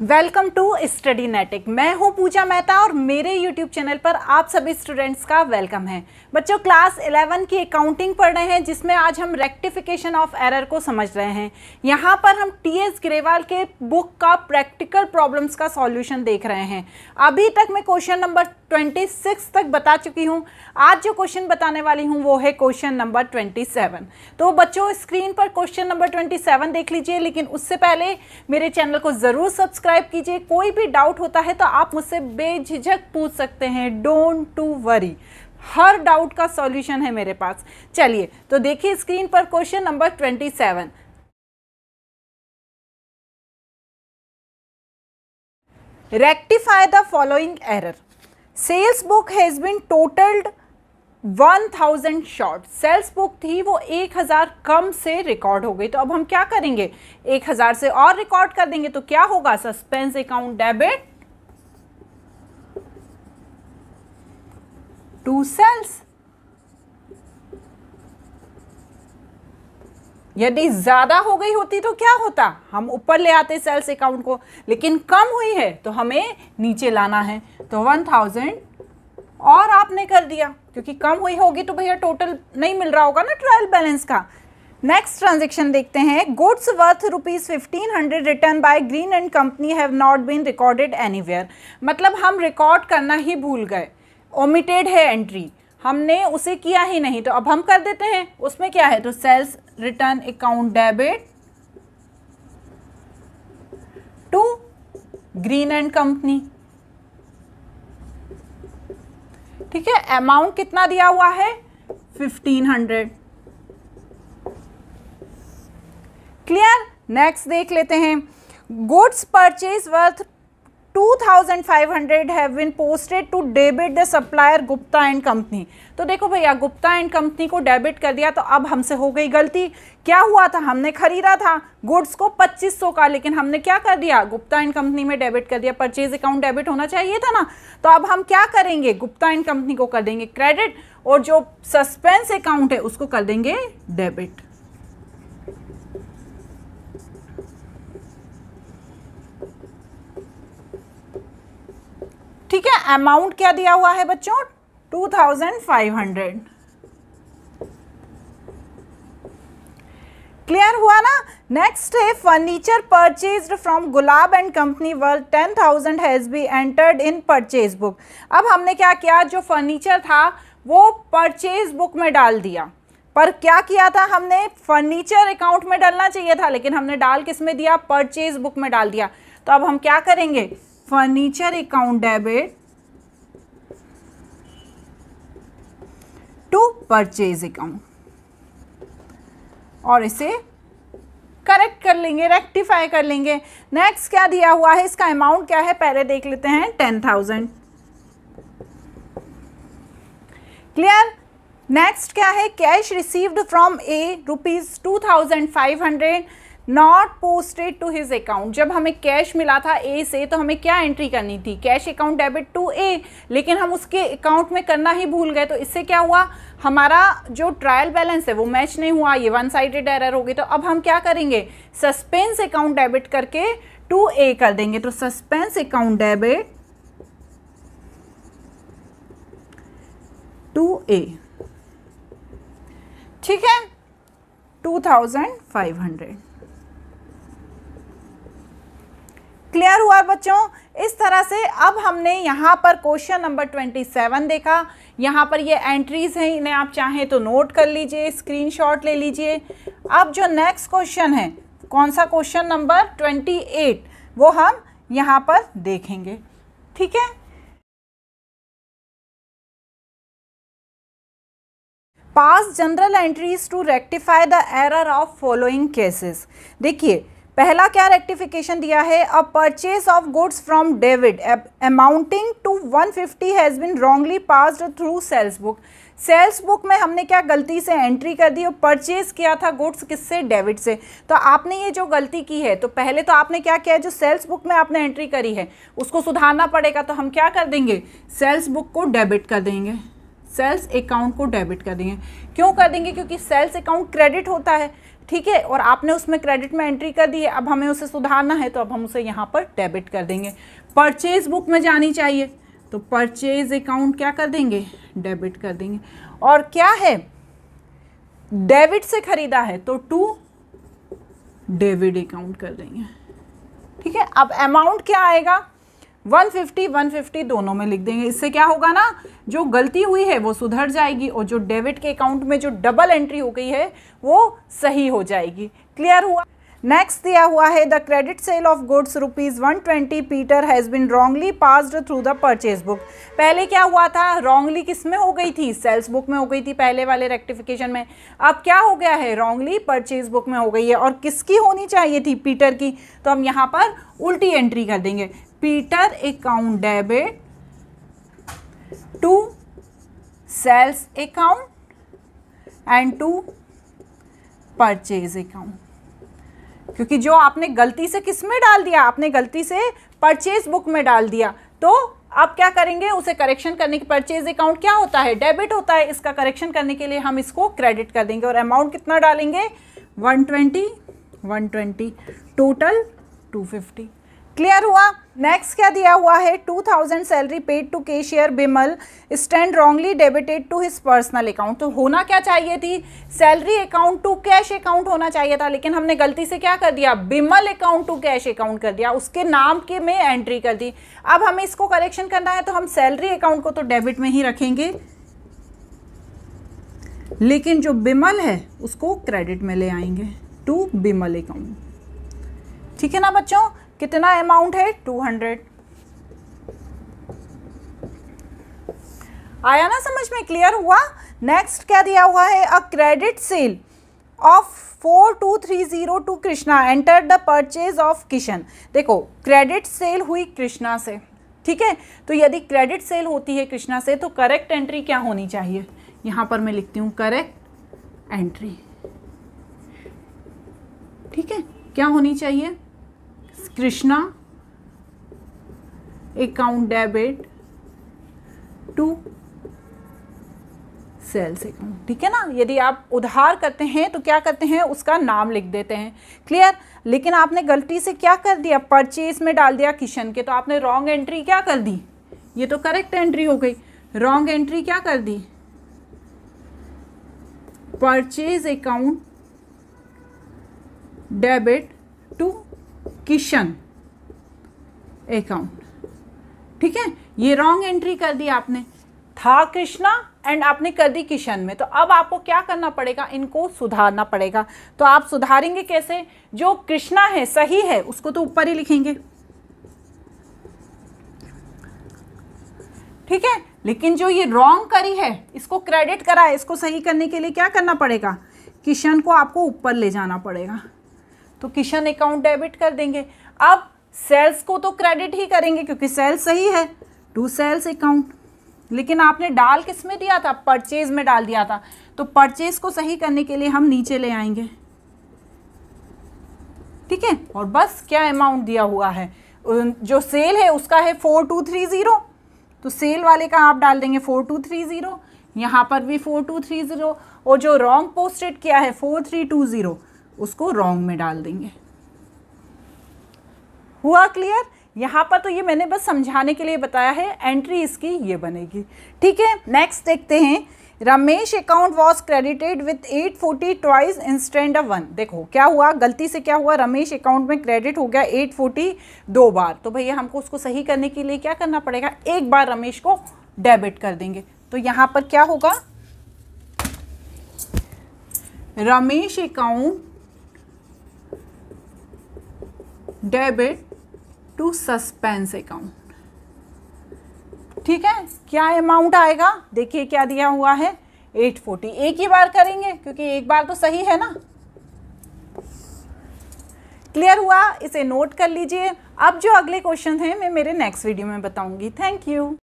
Welcome to study नेटिक। मैं हूं पूजा मेहता और मेरे यूट्यूब चैनल पर आप सभी स्टूडेंट्स का वेलकम है। बच्चों, क्लास 11 की अकाउंटिंग पढ़ रहे हैं जिसमें आज हम रेक्टिफिकेशन ऑफ एरर को समझ रहे हैं। यहां पर हम टीएस ग्रेवाल के बुक का प्रैक्टिकल प्रॉब्लम्स का सॉल्यूशन देख रहे हैं। अभी तक मैं क्वेश्चन नंबर 26 तक बता चुकी हूं। आज जो क्वेश्चन बताने वाली हूं वो है क्वेश्चन नंबर 27। तो बच्चों, स्क्रीन पर क्वेश्चन नंबर 27 देख लीजिए, लेकिन उससे पहले मेरे चैनल को ज़रूर सब्सक्राइब कीजिए। कोई भी डाउट होता है तो आप मुझसे बेझिझक पूछ सकते हैं। डोंट टू वरी, हर डाउट का सॉल्यूशन है मेरे पास। चलिए तो देखिए स्क्रीन पर question number 27। Rectify the following error. Sales book has been totalled 1000 short. Sales book थी वो 1000 कम से रिकॉर्ड हो गई। तो अब हम क्या करेंगे, 1000 से और रिकॉर्ड कर देंगे तो क्या होगा, suspense account debit to sales. यदि ज्यादा हो गई होती तो क्या होता, हम ऊपर ले आते सेल्स अकाउंट को, लेकिन कम हुई है तो हमें नीचे लाना है। तो 1000 और आपने कर दिया, क्योंकि कम हुई होगी तो भैया टोटल नहीं मिल रहा होगा ना ट्रायल बैलेंस का। नेक्स्ट ट्रांजेक्शन देखते हैं। Goods worth ₹1500 return by Green and company have not been recorded anywhere. मतलब हम रिकॉर्ड करना ही भूल गए, ओमिटेड है एंट्री, हमने उसे किया ही नहीं। तो अब हम कर देते हैं। उसमें क्या है, तो sales return account debit to Green and company. ठीक है, अमाउंट कितना दिया हुआ है, 1500। क्लियर। नेक्स्ट देख लेते हैं। Goods purchase worth 2500 have been posted to debit the supplier Gupta and company. तो देखो भैया, गुप्ता एंड कंपनी को डेबिट कर दिया, तो अब हमसे हो गई गलती। क्या हुआ था, हमने खरीदा था गुड्स को 2500 का, लेकिन हमने क्या कर दिया, गुप्ता एंड कंपनी में डेबिट कर दिया। परचेज अकाउंट डेबिट होना चाहिए था ना। तो अब हम क्या करेंगे, गुप्ता एंड कंपनी को कर देंगे क्रेडिट और जो सस्पेंस अकाउंट है उसको कर देंगे डेबिट। ठीक है, अमाउंट क्या दिया हुआ है बच्चों, 2500। क्लियर हुआ ना। नेक्स्ट है furniture purchased from gulab and company worth 10,000 has be entered in purchase book. अब हमने क्या किया, जो फर्नीचर था वो परचेज बुक में डाल दिया, पर क्या किया था हमने, फर्नीचर अकाउंट में डालना चाहिए था, लेकिन हमने डाल किस में दिया, परचेज बुक में डाल दिया। तो अब हम क्या करेंगे, furniture account debit to purchase account और इसे करेक्ट कर लेंगे, रेक्टिफाई कर लेंगे। नेक्स्ट क्या दिया हुआ है, इसका अमाउंट क्या है पहले देख लेते हैं, 10,000। क्लियर। नेक्स्ट क्या है, cash received from a ₹2500 not posted to his account. जब हमें कैश मिला था ए से तो हमें क्या एंट्री करनी थी, कैश अकाउंट डेबिट टू ए, लेकिन हम उसके अकाउंट में करना ही भूल गए। तो इससे क्या हुआ, हमारा जो ट्रायल बैलेंस है वो मैच नहीं हुआ, ये वन साइडेड एरर होगी। तो अब हम क्या करेंगे, सस्पेंस अकाउंट डेबिट करके टू ए कर देंगे। तो सस्पेंस अकाउंट डेबिट टू ए। ठीक है, 2500। क्लियर हुआ बच्चों। इस तरह से अब हमने यहाँ पर क्वेश्चन नंबर 27 देखा। यहाँ पर ये एंट्रीज हैं, इन्हें आप चाहें तो नोट कर लीजिए, स्क्रीनशॉट ले लीजिए। अब जो नेक्स्ट क्वेश्चन है, कौन सा, क्वेश्चन नंबर 28, वो हम यहाँ पर देखेंगे। ठीक है, pass general entries to rectify the error of following cases. देखिए पहला क्या रेक्टिफिकेशन दिया है, a purchase of goods from David amounting to 150 has been wrongly passed through sales book. Sales book में हमने क्या गलती से एंट्री कर दी और परचेज किया था गुड्स किससे, डेबिट से। तो आपने ये जो गलती की है, तो पहले तो आपने क्या किया है, जो सेल्स बुक में आपने एंट्री करी है उसको सुधारना पड़ेगा। तो हम क्या कर देंगे, सेल्स बुक को डेबिट कर देंगे, सेल्स अकाउंट को डेबिट कर देंगे। क्यों कर देंगे? क्योंकि सेल्स अकाउंट क्रेडिट होता है, ठीक है, और आपने उसमें क्रेडिट में एंट्री कर दी है, अब हमें उसे सुधारना है तो अब हम उसे यहाँ पर डेबिट कर देंगे। परचेज बुक में जानी चाहिए तो परचेज अकाउंट क्या कर देंगे? डेबिट कर देंगे। और क्या है? डेबिट से खरीदा है तो टू डेबिट अकाउंट कर देंगे, ठीक है। अब अमाउंट क्या आएगा? 150 150 दोनों में लिख देंगे। इससे क्या होगा ना, जो गलती हुई है वो सुधर जाएगी और जो डेबिट के अकाउंट में जो डबल एंट्री हो गई है वो सही हो जाएगी। क्लियर हुआ? नेक्स्ट दिया हुआ है the credit sale of goods ₹120 Peter has been wrongly passed through the purchase book. पहले क्या हुआ था? रॉन्गली किस में हो गई थी? सेल्स बुक में हो गई थी पहले वाले रेक्टिफिकेशन में। अब क्या हो गया है? रॉन्गली परचेज बुक में हो गई है। और किसकी होनी चाहिए थी? पीटर की। तो हम यहाँ पर उल्टी एंट्री कर देंगे, Peter account debit to sales account and to purchase account. क्योंकि जो आपने गलती से किस में डाल दिया? आपने गलती से परचेज बुक में डाल दिया, तो आप क्या करेंगे? उसे करेक्शन करने की, परचेज अकाउंट क्या होता है? डेबिट होता है। इसका करेक्शन करने के लिए हम इसको क्रेडिट कर देंगे और अमाउंट कितना डालेंगे? 120 टोटल 250। क्लियर हुआ? नेक्स्ट क्या दिया हुआ है? 2000 salary paid to cashier Bimal stand wrongly debited to his personal account. तो होना क्या चाहिए थी? Salary account to cash account होना चाहिए था, लेकिन हमने गलती से क्या कर दिया? Bimal account to cash account कर दिया, उसके नाम के में एंट्री कर दी। अब हमें इसको करेक्शन करना है तो हम सैलरी अकाउंट को तो डेबिट में ही रखेंगे, लेकिन जो बिमल है उसको क्रेडिट में ले आएंगे टू बिमल अकाउंट। ठीक है ना बच्चों? कितना अमाउंट है? 200। आया ना समझ में? क्लियर हुआ? नेक्स्ट क्या दिया हुआ है? A credit sale of 4230 to Krishna enter the purchase of Kishan. देखो, क्रेडिट सेल हुई कृष्णा से, ठीक है। तो यदि क्रेडिट सेल होती है कृष्णा से तो करेक्ट एंट्री क्या होनी चाहिए? यहां पर मैं लिखती हूं करेक्ट एंट्री, ठीक है। क्या होनी चाहिए? Krishna account debit to sales account, ठीक है ना। यदि आप उधार करते हैं तो क्या करते हैं? उसका नाम लिख देते हैं। क्लियर? लेकिन आपने गलती से क्या कर दिया? परचेज में डाल दिया किशन के, तो आपने रॉन्ग एंट्री क्या कर दी? ये तो करेक्ट एंट्री हो गई। रॉन्ग एंट्री क्या कर दी? Purchase account debit to Kishan account, ठीक है। ये रॉन्ग एंट्री कर दी आपने, था कृष्णा एंड आपने कर दी किशन में। तो अब आपको क्या करना पड़ेगा? इनको सुधारना पड़ेगा। तो आप सुधारेंगे कैसे? जो कृष्णा है सही है उसको तो ऊपर ही लिखेंगे, ठीक है। लेकिन जो ये रॉन्ग करी है, इसको क्रेडिट करा है, इसको सही करने के लिए क्या करना पड़ेगा? किशन को आपको ऊपर ले जाना पड़ेगा। तो किशन अकाउंट डेबिट कर देंगे। अब सेल्स को तो क्रेडिट ही करेंगे क्योंकि सेल्स सही है, टू सेल्स अकाउंट। लेकिन आपने डाल किस में दिया था? परचेज में डाल दिया था। तो परचेज को सही करने के लिए हम नीचे ले आएंगे, ठीक है। और बस क्या अमाउंट दिया हुआ है? जो सेल है उसका है 4230, तो सेल वाले का आप डाल देंगे 4230, यहाँ पर भी 4230, और जो रॉन्ग पोस्टेड किया है 4320 उसको रॉन्ग में डाल देंगे। हुआ क्लियर? यहाँ पर तो ये मैंने बस समझाने के लिए बताया है, एंट्री इसकी ये बनेगी, ठीक है। नेक्स्ट देखते हैं, Ramesh account was credited with 840 twice instant of 1। देखो क्या हुआ, गलती से क्या हुआ, रमेश अकाउंट में क्रेडिट हो गया 840 दो बार। तो भैया हमको उसको सही करने के लिए क्या करना पड़ेगा? एक बार रमेश को डेबिट कर देंगे। तो यहाँ पर क्या होगा? Ramesh account debit to suspense account, ठीक है। क्या अमाउंट आएगा? देखिए क्या दिया हुआ है, 840। एक ही बार करेंगे क्योंकि एक बार तो सही है ना। क्लियर हुआ? इसे नोट कर लीजिए। अब जो अगले क्वेश्चन हैं मैं मेरे नेक्स्ट वीडियो में बताऊंगी। Thank you.